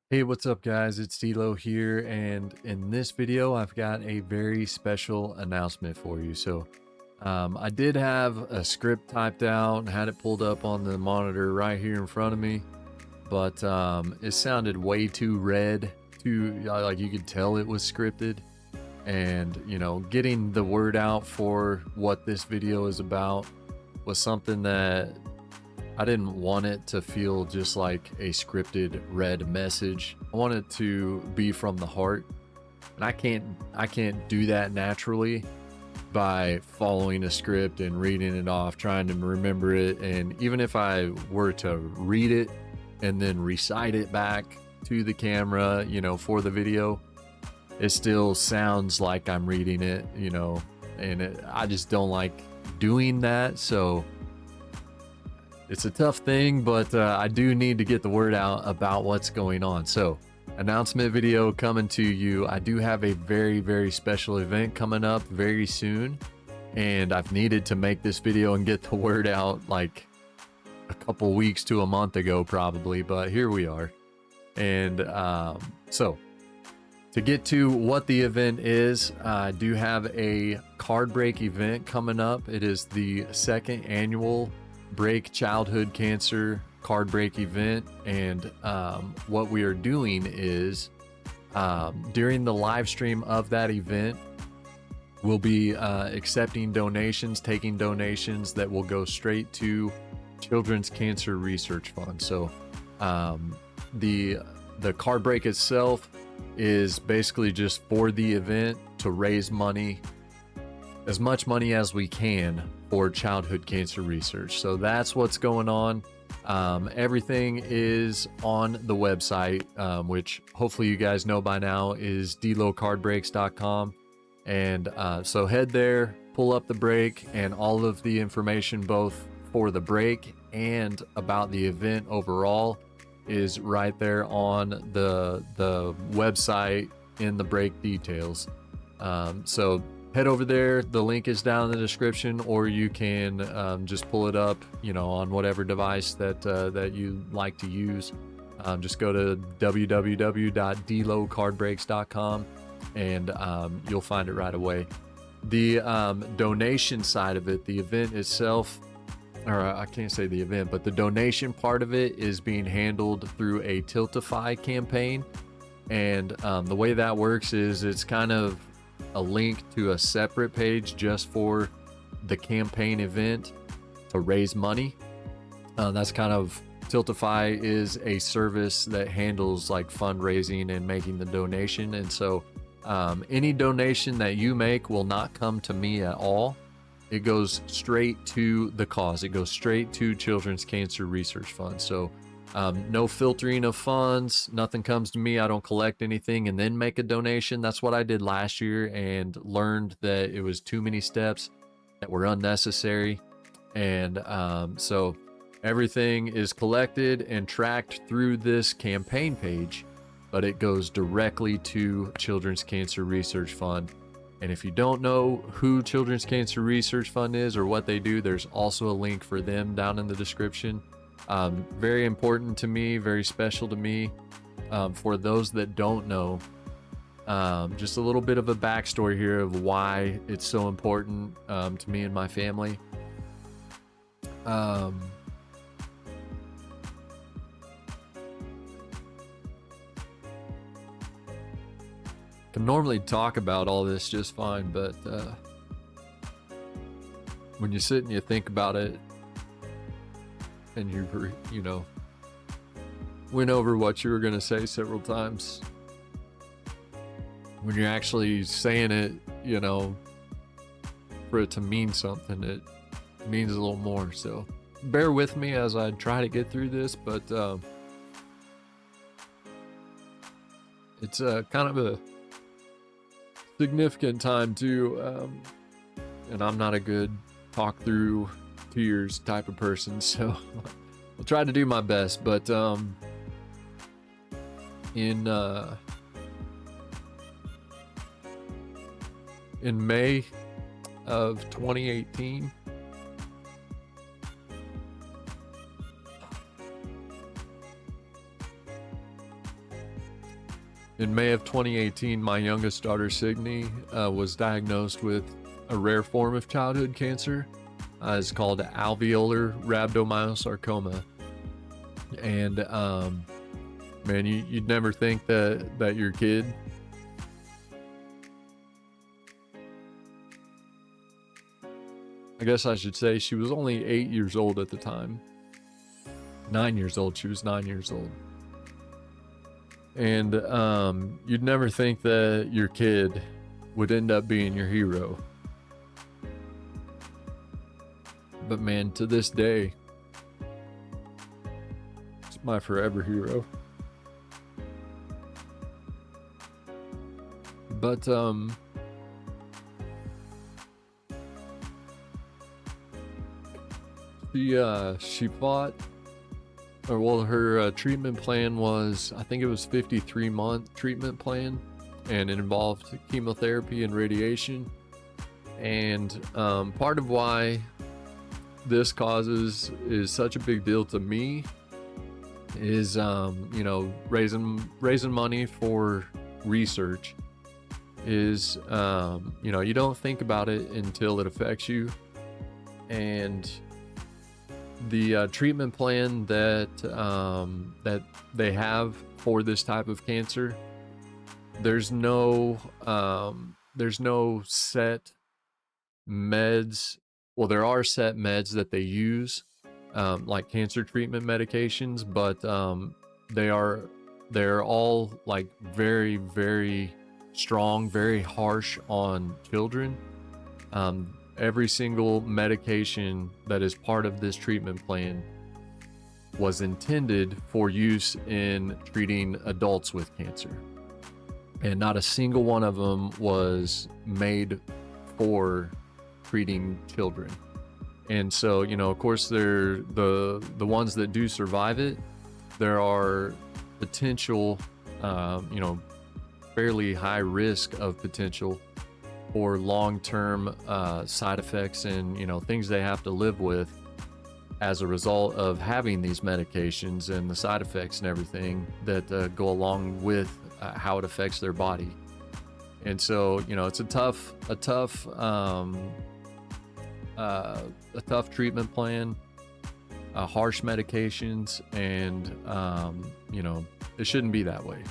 Hey, what's up, guys? It's D'Lo here, and in this video, I've got a very special announcement for you. I did have a script typed out and had it pulled up on the monitor right here in front of me, but it sounded way too red, too like you could tell it was scripted. And getting the word out for what this video is about was something that I didn't want it to feel just like a scripted read message. I want it to be from the heart. And I can't do that naturally by following a script and reading it off, trying to remember it. And even if I were to read it and then recite it back to the camera, for the video, it still sounds like I'm reading it, I just don't like doing that. So it's a tough thing, but I do need to get the word out about what's going on. So, announcement video coming to you. I do have a very, very special event coming up very soon, and I've needed to make this video and get the word out like a couple weeks to a month ago, probably, but here we are. And so, to get to what the event is, I do have a card break event coming up. It is the second annual Break Childhood Cancer card break event, and what we are doing is during the live stream of that event, we'll be accepting donations, taking donations that will go straight to Children's Cancer Research Fund. So the card break itself is basically just for the event to raise money, as much money as we can, for childhood cancer research. So that's what's going on. Everything is on the website, which hopefully you guys know by now is dlocardbreaks.com. And so head there, pull up the break, and all of the information both for the break and about the event overall is right there on the website in the break details. So head over there. The link is down in the description, or you can just pull it up, on whatever device that you like to use. Just go to www.dlocardbreaks.com and you'll find it right away. The donation side of it, the event itself, or I can't say the event, but the donation part of it is being handled through a Tiltify campaign. And the way that works is it's kind of a link to a separate page just for the campaign event to raise money. That's kind of, Tiltify is a service that handles like fundraising and making the donation. And so any donation that you make will not come to me at all. It goes straight to the cause. It goes straight to Children's Cancer Research Fund. So no filtering of funds, nothing comes to me. I don't collect anything and then make a donation. That's what I did last year and learned that it was too many steps that were unnecessary. And so everything is collected and tracked through this campaign page, but it goes directly to Children's Cancer Research Fund. And if you don't know who Children's Cancer Research Fund is or what they do, there's also a link for them down in the description. Very important to me, very special to me. For those that don't know, just a little bit of a backstory here of why it's so important to me and my family. Can normally talk about all this just fine, but when you sit and you think about it, and you went over what you were going to say several times, when you're actually saying it, for it to mean something, it means a little more. So bear with me as I try to get through this, but it's kind of a significant time too, and I'm not a good talk through tears type of person, so I'll try to do my best. But in May of 2018, In May of 2018, my youngest daughter, Sydney, was diagnosed with a rare form of childhood cancer. It's called alveolar rhabdomyosarcoma. And man, you'd never think that your kid I guess I should say she was only 8 years old at the time. 9 years old. She was 9 years old. And you'd never think that your kid would end up being your hero. But man, to this day, it's my forever hero. But she fought, or well, her treatment plan was, I think it was 53-month treatment plan, and it involved chemotherapy and radiation. And part of why this causes is such a big deal to me is you know, raising money for research is you know, you don't think about it until it affects you. And the treatment plan that that they have for this type of cancer, there's no set meds. Well, there are set meds that they use, like cancer treatment medications, but they're all like very, very strong, very harsh on children. Every single medication that is part of this treatment plan was intended for use in treating adults with cancer, and not a single one of them was made for treating children. And so, you know, of course, they're the ones that do survive it, there are potential, you know, fairly high risk of potential for long-term side effects and, you know, things they have to live with as a result of having these medications and the side effects and everything that go along with how it affects their body. And so, you know, it's a tough treatment plan, harsh medications, and you know, it shouldn't be that way.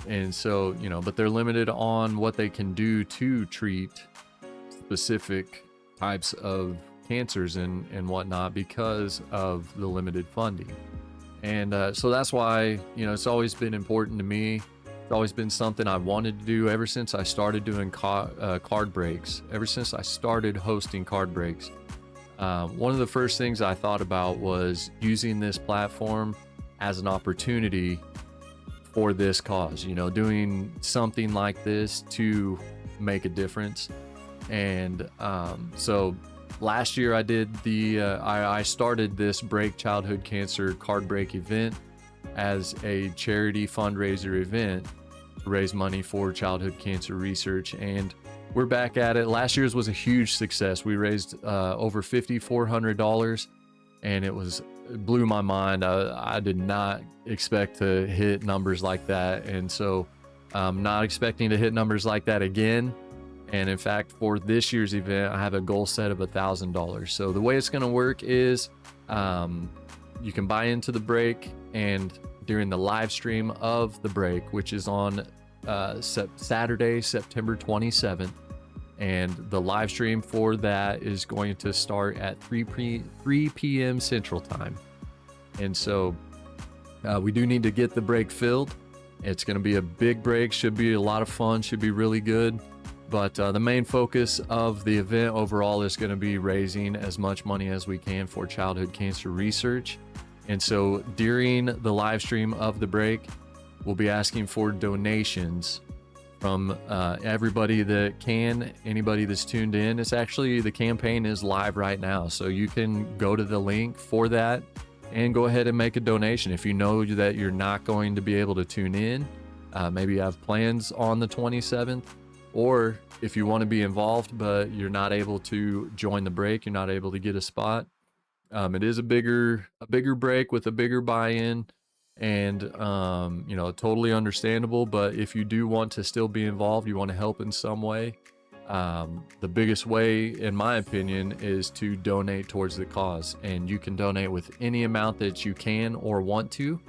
And so, you know, but they're limited on what they can do to treat specific types of cancers and whatnot because of the limited funding. And so that's why, you know, it's always been important to me. It's always been something I wanted to do ever since I started doing card breaks, ever since I started hosting card breaks. One of the first things I thought about was using this platform as an opportunity for this cause, you know, doing something like this to make a difference. And so last year I did I started this Break Childhood Cancer card break event as a charity fundraiser event to raise money for childhood cancer research, and we're back at it. Last year's was a huge success. We raised over $5,400, and it blew my mind. I did not expect to hit numbers like that, and so I'm not expecting to hit numbers like that again. And in fact, for this year's event, I have a goal set of $1,000. So the way it's going to work is you can buy into the break, and during the live stream of the break, which is on Saturday, September 27th, and the live stream for that is going to start at 3 p.m. Central Time. And so we do need to get the break filled. It's going to be a big break, should be a lot of fun, should be really good. But the main focus of the event overall is going to be raising as much money as we can for childhood cancer research. And so during the live stream of the break, we'll be asking for donations from everybody that can, anybody that's tuned in. It's actually, the campaign is live right now, so you can go to the link for that and go ahead and make a donation. If you know that you're not going to be able to tune in, maybe you have plans on the 27th, or if you want to be involved but you're not able to join the break, you're not able to get a spot. It is a bigger break with a bigger buy-in. and you know, totally understandable. But if you do want to still be involved, you want to help in some way, the biggest way, in my opinion, is to donate towards the cause. And you can donate with any amount that you can or want to,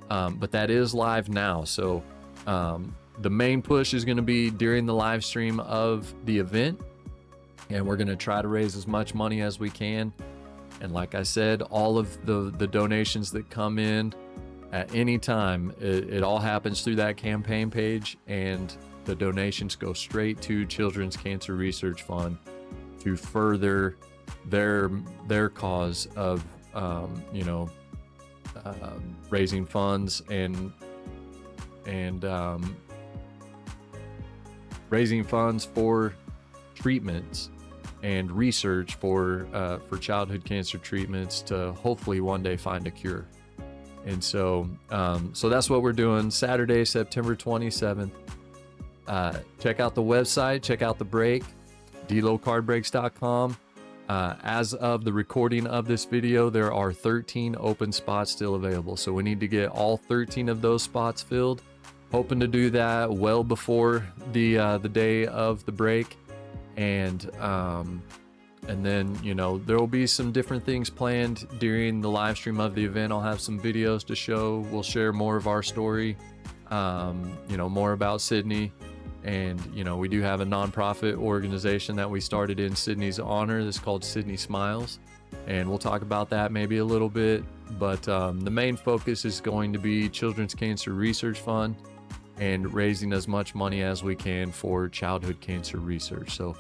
but that is live now. So the main push is going to be during the live stream of the event, and we're going to try to raise as much money as we can. And like I said, all of the donations that come in at any time, it all happens through that campaign page, and the donations go straight to Children's Cancer Research Fund to further their cause of you know, raising funds and raising funds for treatments and research for childhood cancer treatments to hopefully one day find a cure. And so so that's what we're doing Saturday, September 27th. Check out the website, check out the break, delocardbreaks.com. As of the recording of this video, there are 13 open spots still available, so we need to get all 13 of those spots filled. Hoping to do that well before the day of the break. And then, you know, there will be some different things planned during the live stream of the event. I'll have some videos to show. We'll share more of our story, you know, more about Sydney. And, you know, we do have a nonprofit organization that we started in Sydney's honor that's called Sydney Smiles. And we'll talk about that maybe a little bit. But the main focus is going to be Children's Cancer Research Fund and raising as much money as we can for childhood cancer research. So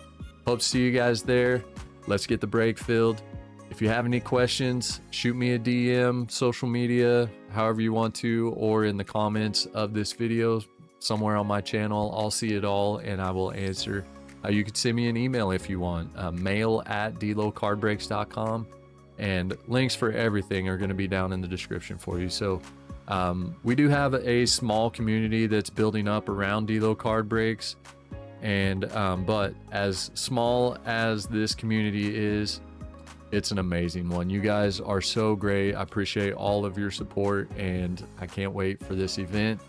hope to see you guys there. Let's get the break filled. If you have any questions, shoot me a DM, social media, however you want to, or in the comments of this video somewhere on my channel. I'll see it all and I will answer. You could send me an email if you want, mail@delocardbreaks.com, and links for everything are going to be down in the description for you. So we do have a small community that's building up around Delo Card Breaks. And but as small as this community is, it's an amazing one. You guys are so great. I appreciate all of your support, and I can't wait for this event.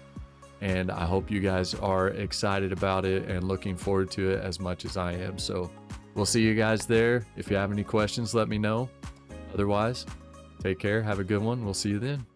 And I hope you guys are excited about it and looking forward to it as much as I am. So we'll see you guys there. If you have any questions, let me know. Otherwise, take care. Have a good one. We'll see you then.